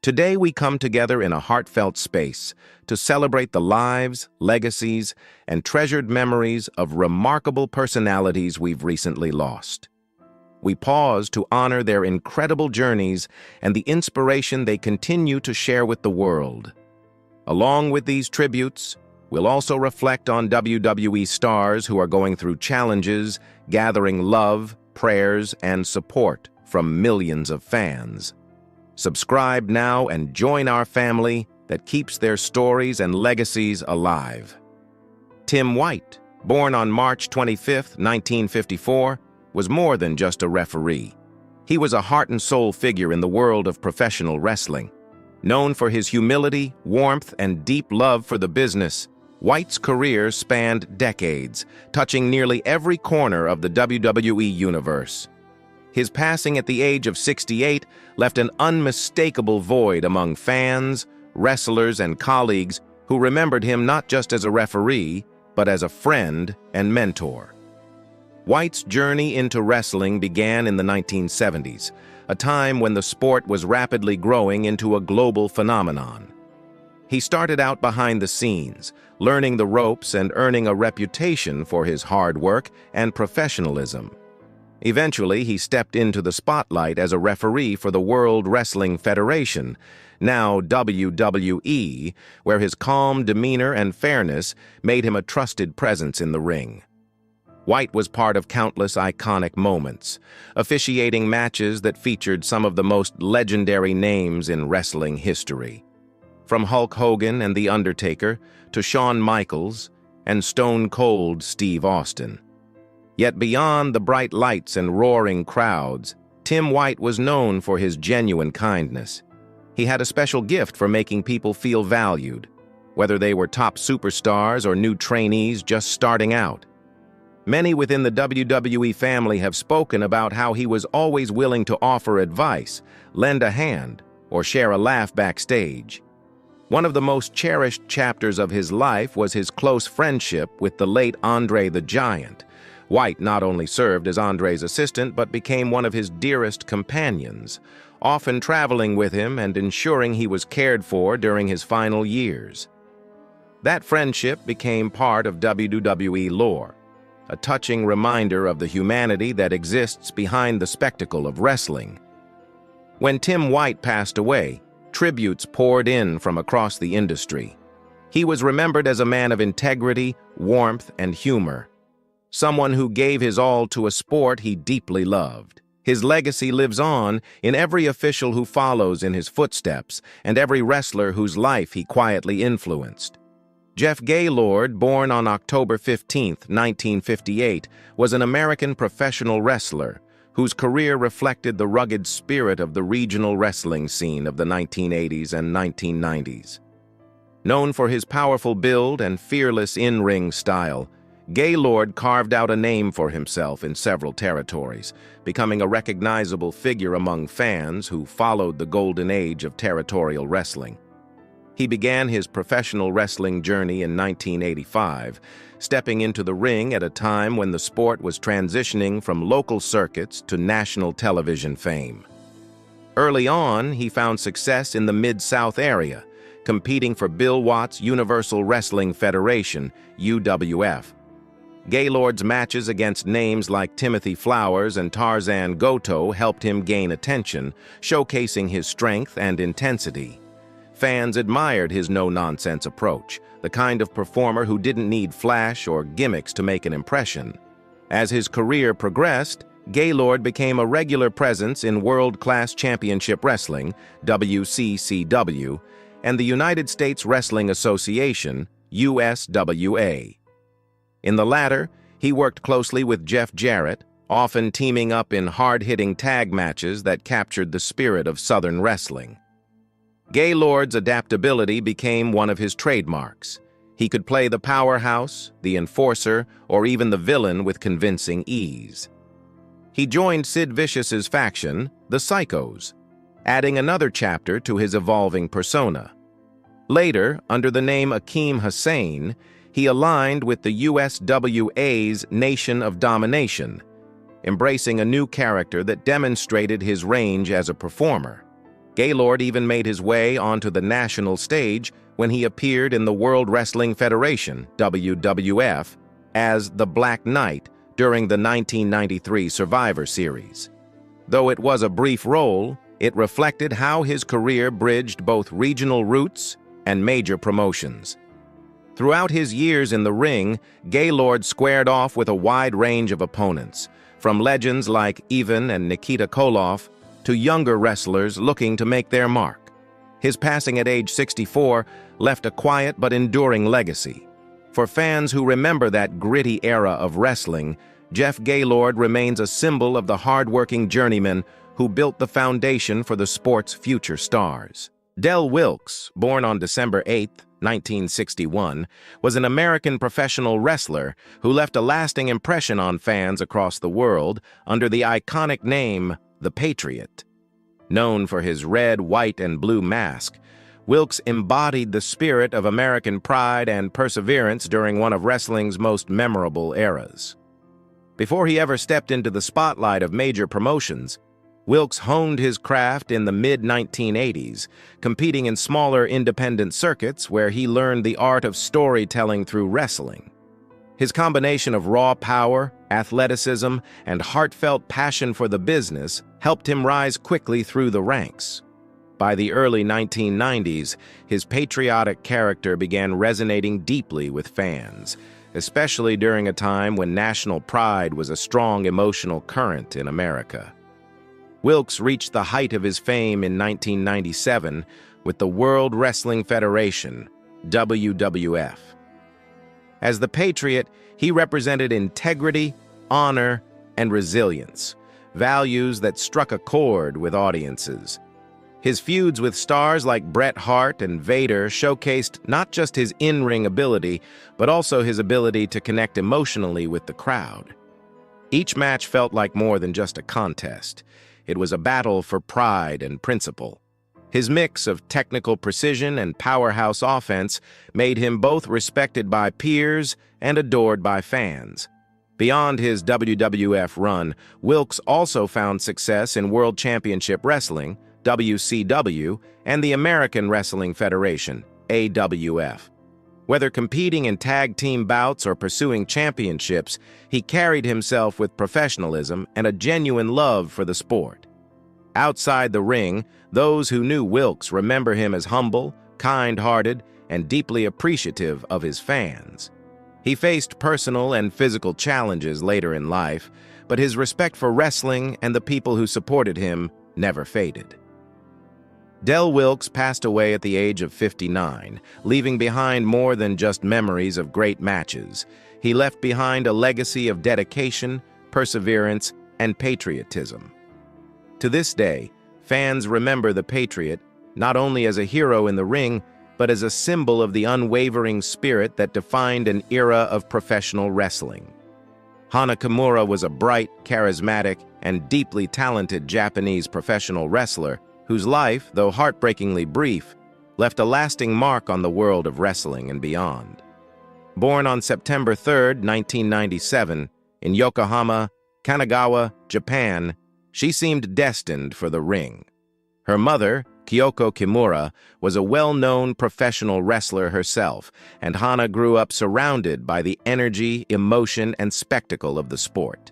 Today we come together in a heartfelt space to celebrate the lives, legacies, and treasured memories of remarkable personalities we've recently lost. We pause to honor their incredible journeys and the inspiration they continue to share with the world. Along with these tributes, we'll also reflect on WWE stars who are going through challenges, gathering love, prayers, and support from millions of fans. Subscribe now and join our family that keeps their stories and legacies alive. Tim White, born on March 25, 1954, was more than just a referee. He was a heart and soul figure in the world of professional wrestling. Known for his humility, warmth, and deep love for the business, White's career spanned decades, touching nearly every corner of the WWE universe. His passing at the age of 68 left an unmistakable void among fans, wrestlers, and colleagues who remembered him not just as a referee, but as a friend and mentor. White's journey into wrestling began in the 1970s, a time when the sport was rapidly growing into a global phenomenon. He started out behind the scenes, learning the ropes and earning a reputation for his hard work and professionalism. Eventually, he stepped into the spotlight as a referee for the World Wrestling Federation, now WWE, where his calm demeanor and fairness made him a trusted presence in the ring. White was part of countless iconic moments, officiating matches that featured some of the most legendary names in wrestling history. From Hulk Hogan and The Undertaker to Shawn Michaels and Stone Cold Steve Austin. Yet beyond the bright lights and roaring crowds, Tim White was known for his genuine kindness. He had a special gift for making people feel valued, whether they were top superstars or new trainees just starting out. Many within the WWE family have spoken about how he was always willing to offer advice, lend a hand, or share a laugh backstage. One of the most cherished chapters of his life was his close friendship with the late Andre the Giant. White not only served as Andre's assistant, but became one of his dearest companions, often traveling with him and ensuring he was cared for during his final years. That friendship became part of WWE lore, a touching reminder of the humanity that exists behind the spectacle of wrestling. When Tim White passed away, tributes poured in from across the industry. He was remembered as a man of integrity, warmth, and humor. Someone who gave his all to a sport he deeply loved. His legacy lives on in every official who follows in his footsteps and every wrestler whose life he quietly influenced. Jeff Gaylord, born on October 15, 1958, was an American professional wrestler whose career reflected the rugged spirit of the regional wrestling scene of the 1980s and 1990s. Known for his powerful build and fearless in-ring style, Gaylord carved out a name for himself in several territories, becoming a recognizable figure among fans who followed the golden age of territorial wrestling. He began his professional wrestling journey in 1985, stepping into the ring at a time when the sport was transitioning from local circuits to national television fame. Early on, he found success in the Mid-South area, competing for Bill Watts' Universal Wrestling Federation, UWF. Gaylord's matches against names like Timothy Flowers and Tarzan Goto helped him gain attention, showcasing his strength and intensity. Fans admired his no-nonsense approach, the kind of performer who didn't need flash or gimmicks to make an impression. As his career progressed, Gaylord became a regular presence in World Class Championship Wrestling, WCCW, and the United States Wrestling Association, USWA. In the latter, he worked closely with Jeff Jarrett, often teaming up in hard-hitting tag matches that captured the spirit of Southern wrestling. Gaylord's adaptability became one of his trademarks. He could play the powerhouse, the enforcer, or even the villain with convincing ease. He joined Sid Vicious's faction, the Psychos, adding another chapter to his evolving persona. Later, under the name Akeem Hussein, he aligned with the USWA's Nation of Domination, embracing a new character that demonstrated his range as a performer. Gaylord even made his way onto the national stage when he appeared in the World Wrestling Federation, WWF, as the Black Knight during the 1993 Survivor Series. Though it was a brief role, it reflected how his career bridged both regional roots and major promotions. Throughout his years in the ring, Gaylord squared off with a wide range of opponents, from legends like Ivan and Nikita Koloff to younger wrestlers looking to make their mark. His passing at age 64 left a quiet but enduring legacy. For fans who remember that gritty era of wrestling, Jeff Gaylord remains a symbol of the hard-working journeyman who built the foundation for the sport's future stars. Del Wilkes, born on December 8, 1961, was an American professional wrestler who left a lasting impression on fans across the world under the iconic name the Patriot. Known for his red, white, and blue mask, Wilkes embodied the spirit of American pride and perseverance during one of wrestling's most memorable eras. Before he ever stepped into the spotlight of major promotions, Wilkes honed his craft in the mid-1980s, competing in smaller independent circuits where he learned the art of storytelling through wrestling. His combination of raw power, athleticism, and heartfelt passion for the business helped him rise quickly through the ranks. By the early 1990s, his patriotic character began resonating deeply with fans, especially during a time when national pride was a strong emotional current in America. Wilkes reached the height of his fame in 1997 with the World Wrestling Federation, WWF. As the Patriot, he represented integrity, honor, and resilience, values that struck a chord with audiences. His feuds with stars like Bret Hart and Vader showcased not just his in-ring ability, but also his ability to connect emotionally with the crowd. Each match felt like more than just a contest. It was a battle for pride and principle. His mix of technical precision and powerhouse offense made him both respected by peers and adored by fans. Beyond his WWF run, Wilkes also found success in World Championship Wrestling, WCW, and the American Wrestling Federation, AWF. Whether competing in tag team bouts or pursuing championships, he carried himself with professionalism and a genuine love for the sport. Outside the ring, those who knew Wilkes remember him as humble, kind-hearted, and deeply appreciative of his fans. He faced personal and physical challenges later in life, but his respect for wrestling and the people who supported him never faded. Del Wilkes passed away at the age of 59, leaving behind more than just memories of great matches. He left behind a legacy of dedication, perseverance, and patriotism. To this day, fans remember the Patriot not only as a hero in the ring, but as a symbol of the unwavering spirit that defined an era of professional wrestling. Hana Kimura was a bright, charismatic, and deeply talented Japanese professional wrestler whose life, though heartbreakingly brief, left a lasting mark on the world of wrestling and beyond. Born on September 3, 1997, in Yokohama, Kanagawa, Japan, she seemed destined for the ring. Her mother, Kyoko Kimura, was a well-known professional wrestler herself, and Hana grew up surrounded by the energy, emotion, and spectacle of the sport.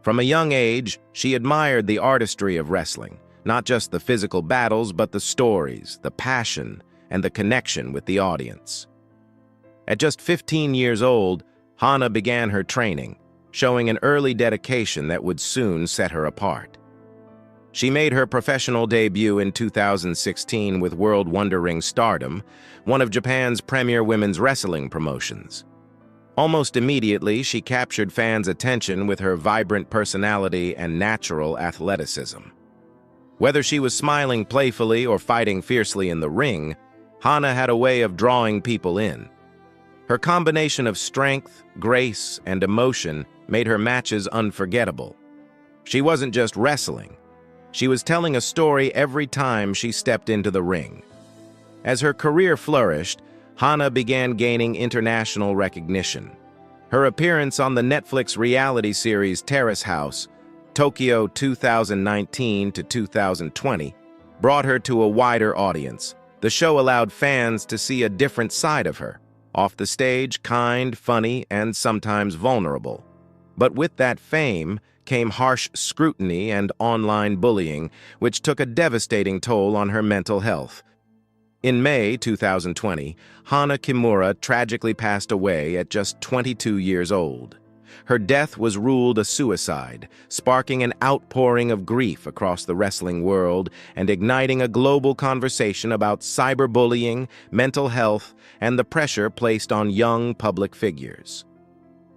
From a young age, she admired the artistry of wrestling, not just the physical battles, but the stories, the passion, and the connection with the audience. At just 15 years old, Hana began her training, showing an early dedication that would soon set her apart. She made her professional debut in 2016 with World Wonder Ring Stardom, one of Japan's premier women's wrestling promotions. Almost immediately, she captured fans' attention with her vibrant personality and natural athleticism. Whether she was smiling playfully or fighting fiercely in the ring, Hana had a way of drawing people in. Her combination of strength, grace, and emotion made her matches unforgettable. She wasn't just wrestling. She was telling a story every time she stepped into the ring. As her career flourished, Hana began gaining international recognition. Her appearance on the Netflix reality series Terrace House, Tokyo 2019 to 2020, brought her to a wider audience. The show allowed fans to see a different side of her. Off the stage, kind, funny, and sometimes vulnerable. But with that fame came harsh scrutiny and online bullying, which took a devastating toll on her mental health. In May 2020, Hana Kimura tragically passed away at just 22 years old. Her death was ruled a suicide, sparking an outpouring of grief across the wrestling world and igniting a global conversation about cyberbullying, mental health, and the pressure placed on young public figures.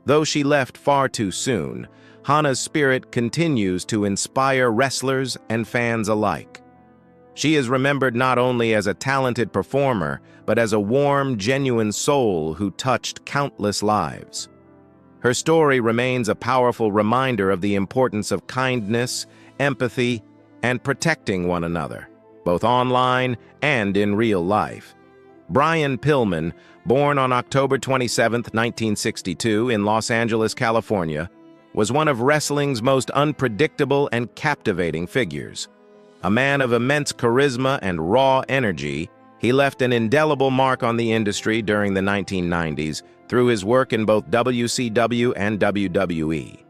Though she left far too soon, Hana's spirit continues to inspire wrestlers and fans alike. She is remembered not only as a talented performer, but as a warm, genuine soul who touched countless lives. Her story remains a powerful reminder of the importance of kindness, empathy, and protecting one another, both online and in real life. Brian Pillman, born on October 27, 1962 in Los Angeles, California, was one of wrestling's most unpredictable and captivating figures. A man of immense charisma and raw energy, he left an indelible mark on the industry during the 1990s through his work in both WCW and WWE.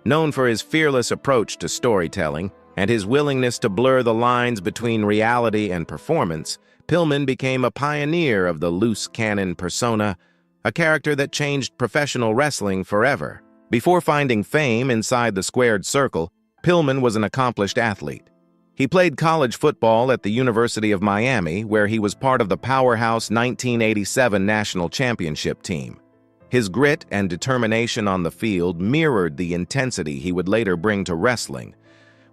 Known for his fearless approach to storytelling and his willingness to blur the lines between reality and performance, Pillman became a pioneer of the loose cannon persona, a character that changed professional wrestling forever. Before finding fame inside the squared circle, Pillman was an accomplished athlete. He played college football at the University of Miami, where he was part of the powerhouse 1987 national championship team. His grit and determination on the field mirrored the intensity he would later bring to wrestling.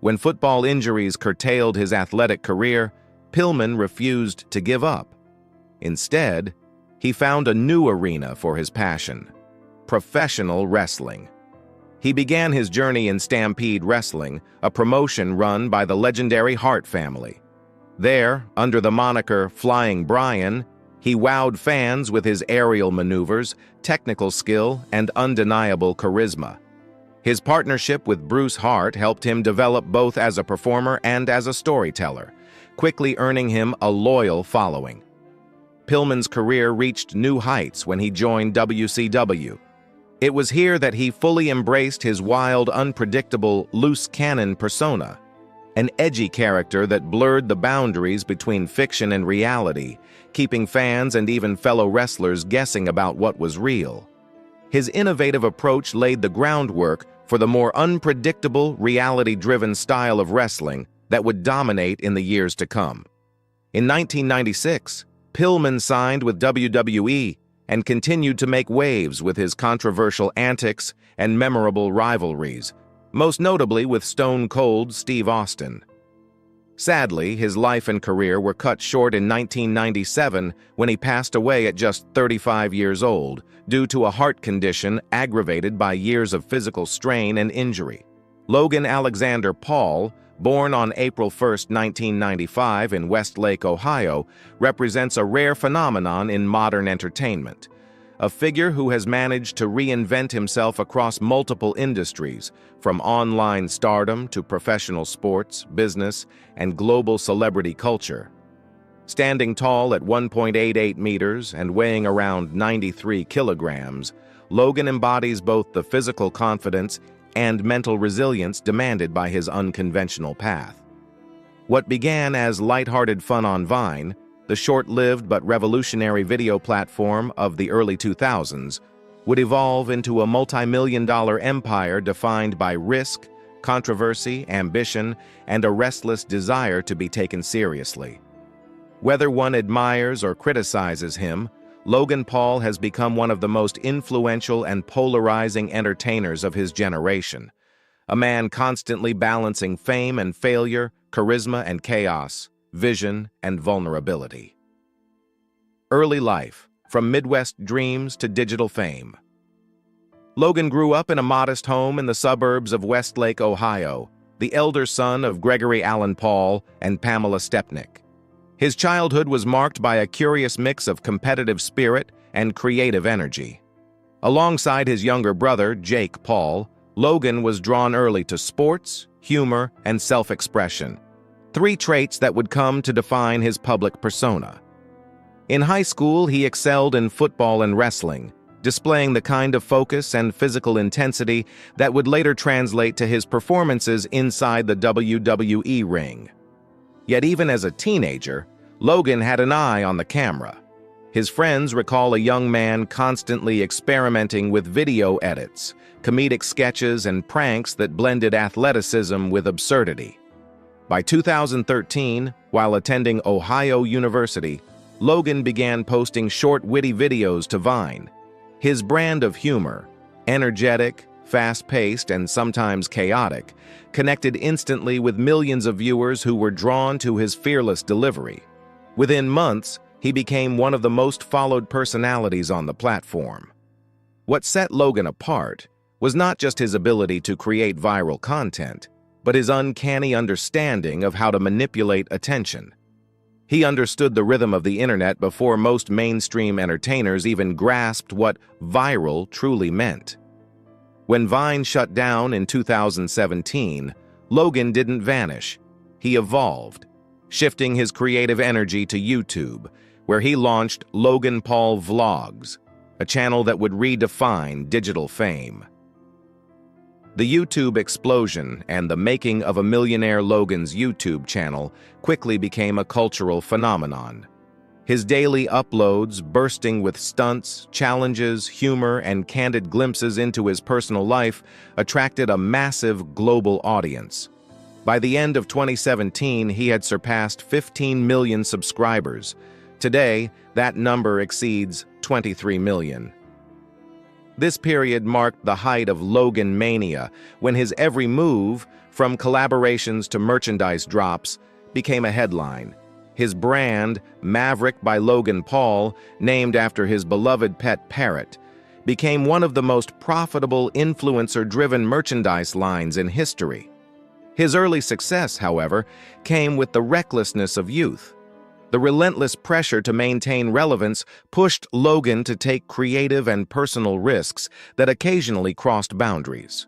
When football injuries curtailed his athletic career, Pillman refused to give up. Instead, he found a new arena for his passion: professional wrestling. He began his journey in Stampede Wrestling, a promotion run by the legendary Hart family. There, under the moniker Flying Brian, he wowed fans with his aerial maneuvers, technical skill, and undeniable charisma. His partnership with Bruce Hart helped him develop both as a performer and as a storyteller, quickly earning him a loyal following. Pillman's career reached new heights when he joined WCW. It was here that he fully embraced his wild, unpredictable, loose cannon persona, an edgy character that blurred the boundaries between fiction and reality, keeping fans and even fellow wrestlers guessing about what was real. His innovative approach laid the groundwork for the more unpredictable, reality-driven style of wrestling that would dominate in the years to come. In 1996, Pillman signed with WWE and continued to make waves with his controversial antics and memorable rivalries, most notably with Stone Cold Steve Austin. Sadly, his life and career were cut short in 1997 when he passed away at just 35 years old due to a heart condition aggravated by years of physical strain and injury. Logan Alexander Paul, born on April 1, 1995 in Westlake, Ohio, represents a rare phenomenon in modern entertainment. A figure who has managed to reinvent himself across multiple industries, from online stardom to professional sports, business, and global celebrity culture. Standing tall at 1.88 meters and weighing around 93 kilograms, Logan embodies both the physical confidence and mental resilience demanded by his unconventional path. What began as lighthearted fun on Vine, the short-lived but revolutionary video platform of the early 2000s, would evolve into a multi-million-dollar empire defined by risk, controversy, ambition, and a restless desire to be taken seriously. Whether one admires or criticizes him, Logan Paul has become one of the most influential and polarizing entertainers of his generation, a man constantly balancing fame and failure, charisma and chaos, vision and vulnerability. Early life, from Midwest dreams to digital fame. Logan grew up in a modest home in the suburbs of Westlake, Ohio, the elder son of Gregory Allen Paul and Pamela Stepnick. His childhood was marked by a curious mix of competitive spirit and creative energy. Alongside his younger brother, Jake Paul, Logan was drawn early to sports, humor, and self-expression. three traits that would come to define his public persona. In high school, he excelled in football and wrestling, displaying the kind of focus and physical intensity that would later translate to his performances inside the WWE ring. Yet even as a teenager, Logan had an eye on the camera. His friends recall a young man constantly experimenting with video edits, comedic sketches, and pranks that blended athleticism with absurdity. By 2013, while attending Ohio University, Logan began posting short, witty videos to Vine. His brand of humor, energetic, fast-paced, and sometimes chaotic, connected instantly with millions of viewers who were drawn to his fearless delivery. Within months, he became one of the most followed personalities on the platform. What set Logan apart was not just his ability to create viral content, but his uncanny understanding of how to manipulate attention. He understood the rhythm of the internet before most mainstream entertainers even grasped what viral truly meant. When Vine shut down in 2017, Logan didn't vanish. He evolved, shifting his creative energy to YouTube, where he launched Logan Paul Vlogs, a channel that would redefine digital fame. The YouTube explosion and the making of a millionaire Logan's YouTube channel quickly became a cultural phenomenon. His daily uploads, bursting with stunts, challenges, humor, and candid glimpses into his personal life, attracted a massive global audience. By the end of 2017, he had surpassed 15 million subscribers. Today, that number exceeds 23 million. This period marked the height of Logan mania, when his every move, from collaborations to merchandise drops, became a headline. His brand, Maverick by Logan Paul, named after his beloved pet parrot, became one of the most profitable influencer-driven merchandise lines in history. His early success, however, came with the recklessness of youth. The relentless pressure to maintain relevance pushed Logan to take creative and personal risks that occasionally crossed boundaries.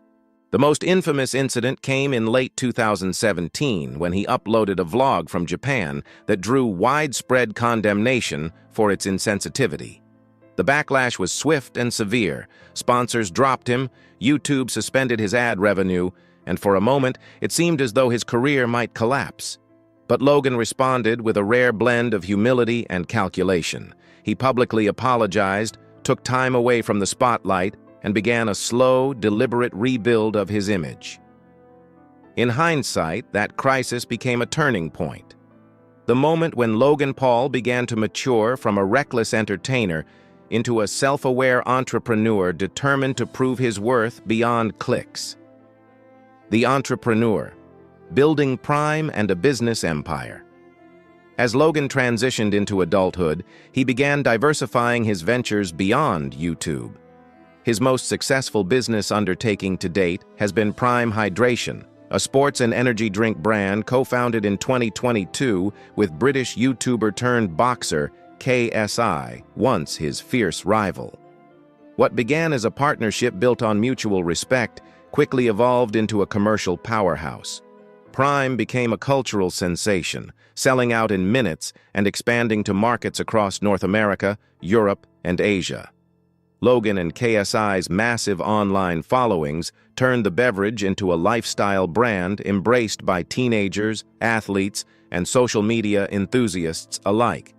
The most infamous incident came in late 2017 when he uploaded a vlog from Japan that drew widespread condemnation for its insensitivity. The backlash was swift and severe. Sponsors dropped him, YouTube suspended his ad revenue, and for a moment it seemed as though his career might collapse. But Logan responded with a rare blend of humility and calculation. He publicly apologized, took time away from the spotlight, and began a slow, deliberate rebuild of his image. In hindsight, that crisis became a turning point. The moment when Logan Paul began to mature from a reckless entertainer into a self-aware entrepreneur determined to prove his worth beyond clicks. The entrepreneur, building Prime and a business empire. As Logan transitioned into adulthood, he began diversifying his ventures beyond YouTube. His most successful business undertaking to date has been Prime Hydration, a sports and energy drink brand co-founded in 2022 with British YouTuber-turned-boxer KSI, once his fierce rival. What began as a partnership built on mutual respect quickly evolved into a commercial powerhouse. Prime became a cultural sensation, selling out in minutes and expanding to markets across North America, Europe, and Asia. Logan and KSI's massive online followings turned the beverage into a lifestyle brand embraced by teenagers, athletes, and social media enthusiasts alike.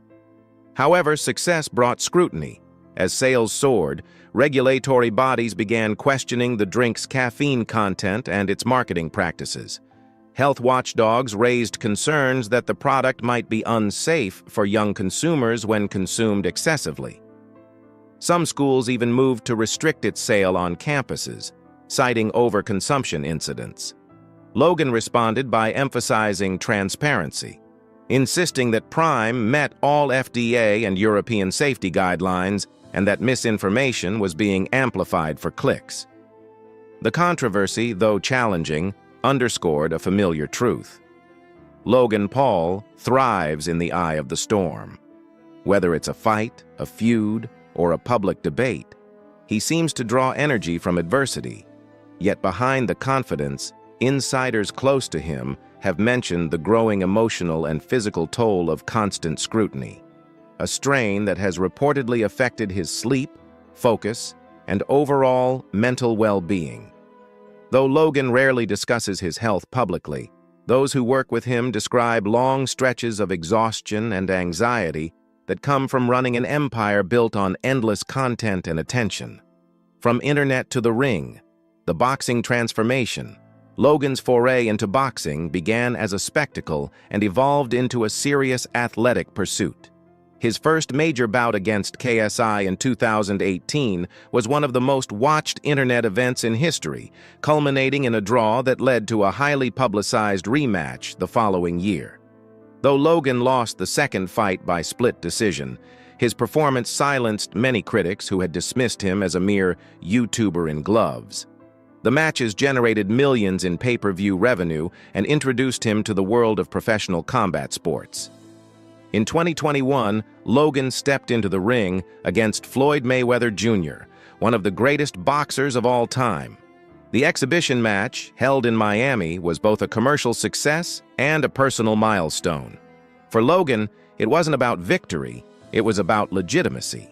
However, success brought scrutiny. As sales soared, regulatory bodies began questioning the drink's caffeine content and its marketing practices. Health watchdogs raised concerns that the product might be unsafe for young consumers when consumed excessively. Some schools even moved to restrict its sale on campuses, citing overconsumption incidents. Logan responded by emphasizing transparency, insisting that Prime met all FDA and European safety guidelines and that misinformation was being amplified for clicks. The controversy, though challenging, underscored a familiar truth. Logan Paul thrives in the eye of the storm. Whether it's a fight, a feud, or a public debate, he seems to draw energy from adversity. Yet behind the confidence, insiders close to him have mentioned the growing emotional and physical toll of constant scrutiny, a strain that has reportedly affected his sleep, focus, and overall mental well-being. Though Logan rarely discusses his health publicly, those who work with him describe long stretches of exhaustion and anxiety that come from running an empire built on endless content and attention. From internet to the ring, the boxing transformation, Logan's foray into boxing began as a spectacle and evolved into a serious athletic pursuit. His first major bout against KSI in 2018 was one of the most watched internet events in history, culminating in a draw that led to a highly publicized rematch the following year. Though Logan lost the second fight by split decision, his performance silenced many critics who had dismissed him as a mere YouTuber in gloves. The matches generated millions in pay-per-view revenue and introduced him to the world of professional combat sports. In 2021, Logan stepped into the ring against Floyd Mayweather Jr., one of the greatest boxers of all time. The exhibition match, held in Miami, was both a commercial success and a personal milestone. For Logan, it wasn't about victory, it was about legitimacy.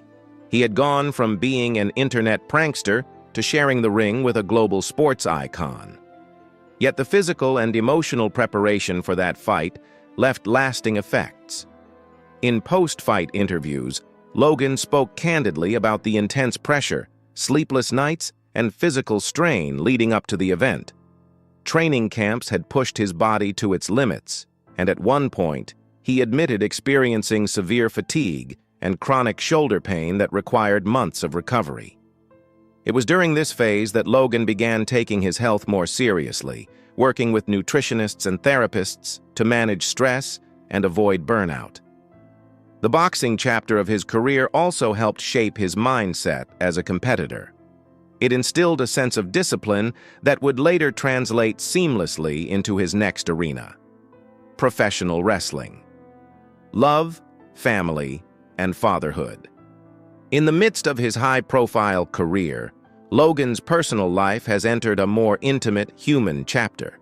He had gone from being an internet prankster to sharing the ring with a global sports icon. Yet the physical and emotional preparation for that fight left lasting effects. In post-fight interviews, Logan spoke candidly about the intense pressure, sleepless nights, and physical strain leading up to the event. Training camps had pushed his body to its limits, and at one point, he admitted experiencing severe fatigue and chronic shoulder pain that required months of recovery. It was during this phase that Logan began taking his health more seriously, working with nutritionists and therapists to manage stress and avoid burnout. The boxing chapter of his career also helped shape his mindset as a competitor. It instilled a sense of discipline that would later translate seamlessly into his next arena: professional wrestling. Love, family, and fatherhood. In the midst of his high-profile career, Logan's personal life has entered a more intimate, human chapter.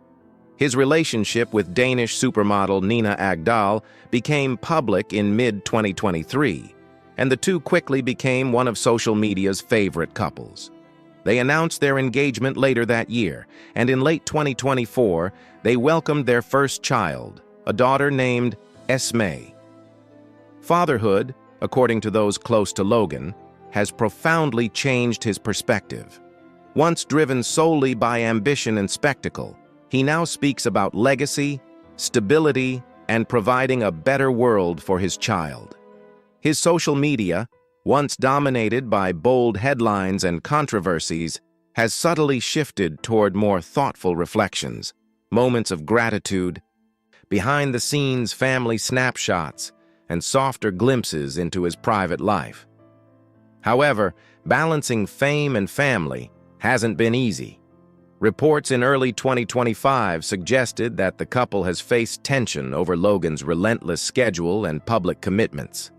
His relationship with Danish supermodel Nina Agdal became public in mid-2023, and the two quickly became one of social media's favorite couples. They announced their engagement later that year, and in late 2024, they welcomed their first child, a daughter named Esme. Fatherhood, according to those close to Logan, has profoundly changed his perspective. Once driven solely by ambition and spectacle, he now speaks about legacy, stability, and providing a better world for his child. His social media, once dominated by bold headlines and controversies, has subtly shifted toward more thoughtful reflections, moments of gratitude, behind-the-scenes family snapshots, and softer glimpses into his private life. However, balancing fame and family hasn't been easy. Reports in early 2025 suggested that the couple has faced tension over Logan's relentless schedule and public commitments.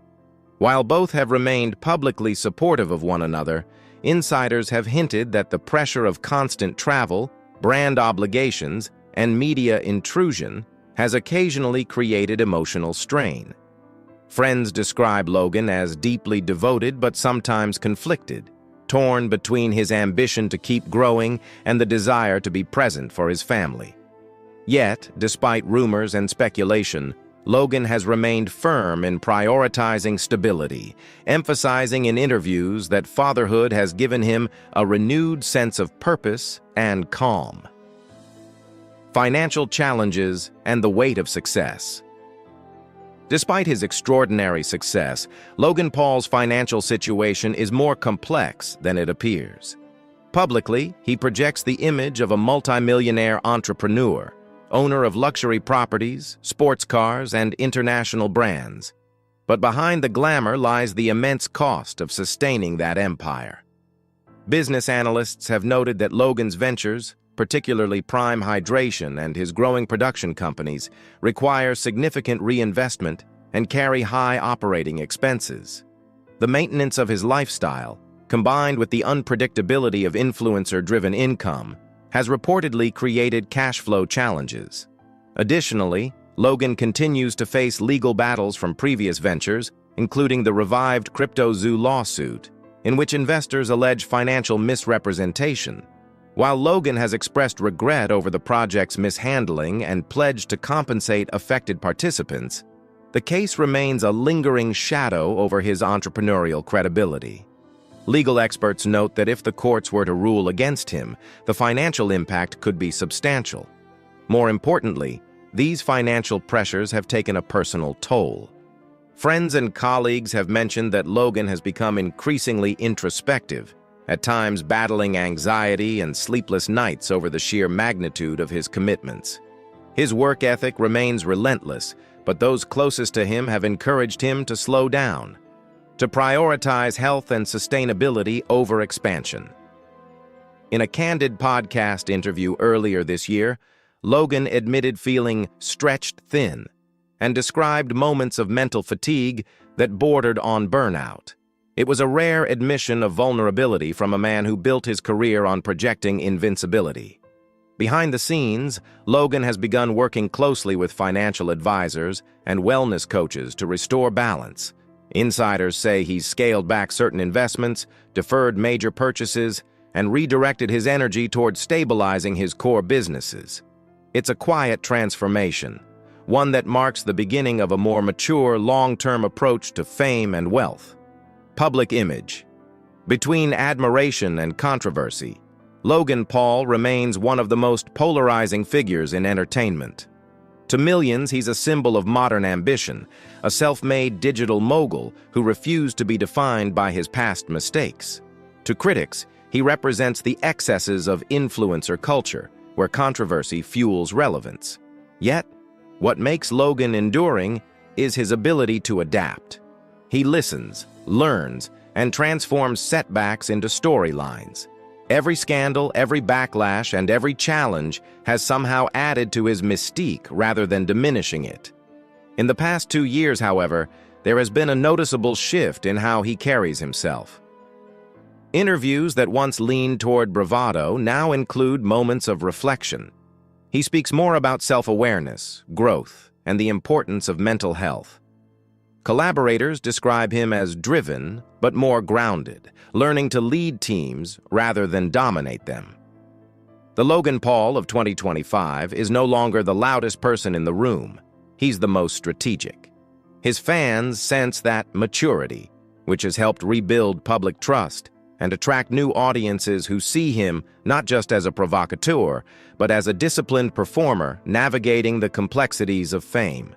While both have remained publicly supportive of one another, insiders have hinted that the pressure of constant travel, brand obligations, and media intrusion has occasionally created emotional strain. Friends describe Logan as deeply devoted but sometimes conflicted, torn between his ambition to keep growing and the desire to be present for his family. Yet, despite rumors and speculation, Logan has remained firm in prioritizing stability, emphasizing in interviews that fatherhood has given him a renewed sense of purpose and calm. Financial challenges and the weight of success. Despite his extraordinary success, Logan Paul's financial situation is more complex than it appears. Publicly, he projects the image of a multimillionaire entrepreneur, owner of luxury properties, sports cars, and international brands. But behind the glamour lies the immense cost of sustaining that empire. Business analysts have noted that Logan's ventures, particularly Prime Hydration and his growing production companies, require significant reinvestment and carry high operating expenses. The maintenance of his lifestyle, combined with the unpredictability of influencer-driven income, has reportedly created cash flow challenges. Additionally, Logan continues to face legal battles from previous ventures, including the revived CryptoZoo lawsuit, in which investors allege financial misrepresentation. While Logan has expressed regret over the project's mishandling and pledged to compensate affected participants, the case remains a lingering shadow over his entrepreneurial credibility. Legal experts note that if the courts were to rule against him, the financial impact could be substantial. More importantly, these financial pressures have taken a personal toll. Friends and colleagues have mentioned that Logan has become increasingly introspective, at times battling anxiety and sleepless nights over the sheer magnitude of his commitments. His work ethic remains relentless, but those closest to him have encouraged him to slow down, to prioritize health and sustainability over expansion. In a candid podcast interview earlier this year, Logan admitted feeling stretched thin and described moments of mental fatigue that bordered on burnout. It was a rare admission of vulnerability from a man who built his career on projecting invincibility. Behind the scenes, Logan has begun working closely with financial advisors and wellness coaches to restore balance. Insiders say he's scaled back certain investments, deferred major purchases, and redirected his energy toward stabilizing his core businesses. It's a quiet transformation, one that marks the beginning of a more mature, long-term approach to fame and wealth. Public image. Between admiration and controversy, Logan Paul remains one of the most polarizing figures in entertainment. To millions, he's a symbol of modern ambition, a self-made digital mogul who refused to be defined by his past mistakes. To critics, he represents the excesses of influencer culture, where controversy fuels relevance. Yet, what makes Logan enduring is his ability to adapt. He listens, learns, and transforms setbacks into storylines. Every scandal, every backlash, and every challenge has somehow added to his mystique rather than diminishing it. In the past 2 years, however, there has been a noticeable shift in how he carries himself. Interviews that once leaned toward bravado now include moments of reflection. He speaks more about self-awareness, growth, and the importance of mental health. Collaborators describe him as driven, but more grounded, learning to lead teams rather than dominate them. The Logan Paul of 2025 is no longer the loudest person in the room. He's the most strategic. His fans sense that maturity, which has helped rebuild public trust and attract new audiences who see him not just as a provocateur, but as a disciplined performer navigating the complexities of fame,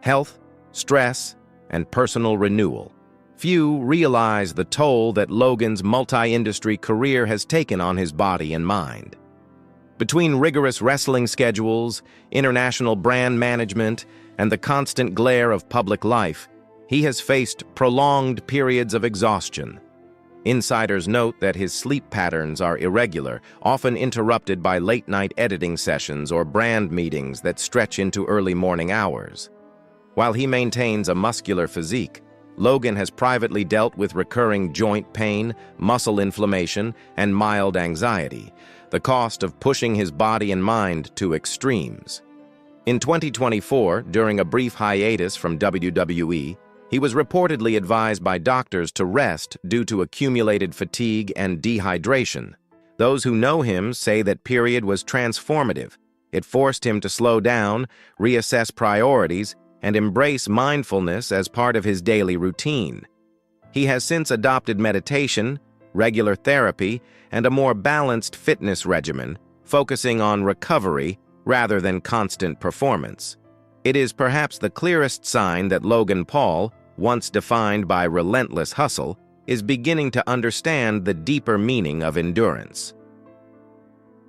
health, stress, and personal renewal. Few realize the toll that Logan's multi-industry career has taken on his body and mind. Between rigorous wrestling schedules, international brand management, and the constant glare of public life, he has faced prolonged periods of exhaustion. Insiders note that his sleep patterns are irregular, often interrupted by late-night editing sessions or brand meetings that stretch into early morning hours. While he maintains a muscular physique, Logan has privately dealt with recurring joint pain, muscle inflammation, and mild anxiety, the cost of pushing his body and mind to extremes. In 2024, during a brief hiatus from WWE, he was reportedly advised by doctors to rest due to accumulated fatigue and dehydration. Those who know him say that period was transformative. It forced him to slow down, reassess priorities, and embrace mindfulness as part of his daily routine. He has since adopted meditation, regular therapy, and a more balanced fitness regimen, focusing on recovery rather than constant performance. It is perhaps the clearest sign that Logan Paul, once defined by relentless hustle, is beginning to understand the deeper meaning of endurance.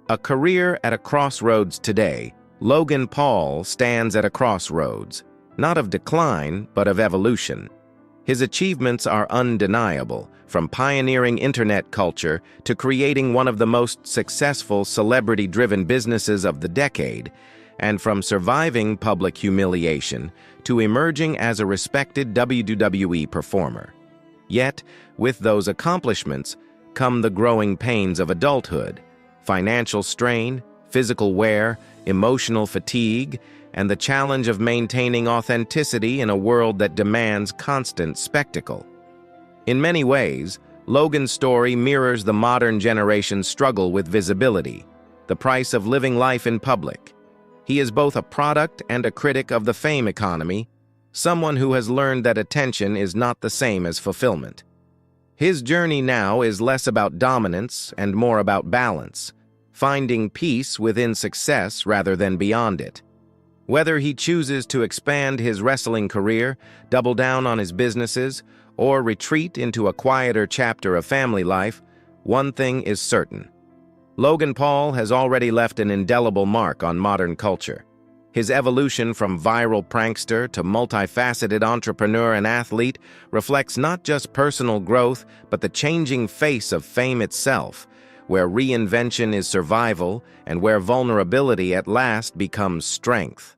A career at a crossroads today, Logan Paul stands at a crossroads, not of decline, but of evolution. His achievements are undeniable, from pioneering internet culture to creating one of the most successful celebrity-driven businesses of the decade, and from surviving public humiliation to emerging as a respected WWE performer. Yet, with those accomplishments come the growing pains of adulthood, financial strain, physical wear, emotional fatigue, and the challenge of maintaining authenticity in a world that demands constant spectacle. In many ways, Logan's story mirrors the modern generation's struggle with visibility, the price of living life in public. He is both a product and a critic of the fame economy, someone who has learned that attention is not the same as fulfillment. His journey now is less about dominance and more about balance, finding peace within success rather than beyond it. Whether he chooses to expand his wrestling career, double down on his businesses, or retreat into a quieter chapter of family life, one thing is certain. Logan Paul has already left an indelible mark on modern culture. His evolution from viral prankster to multifaceted entrepreneur and athlete reflects not just personal growth, but the changing face of fame itself, where reinvention is survival and where vulnerability at last becomes strength.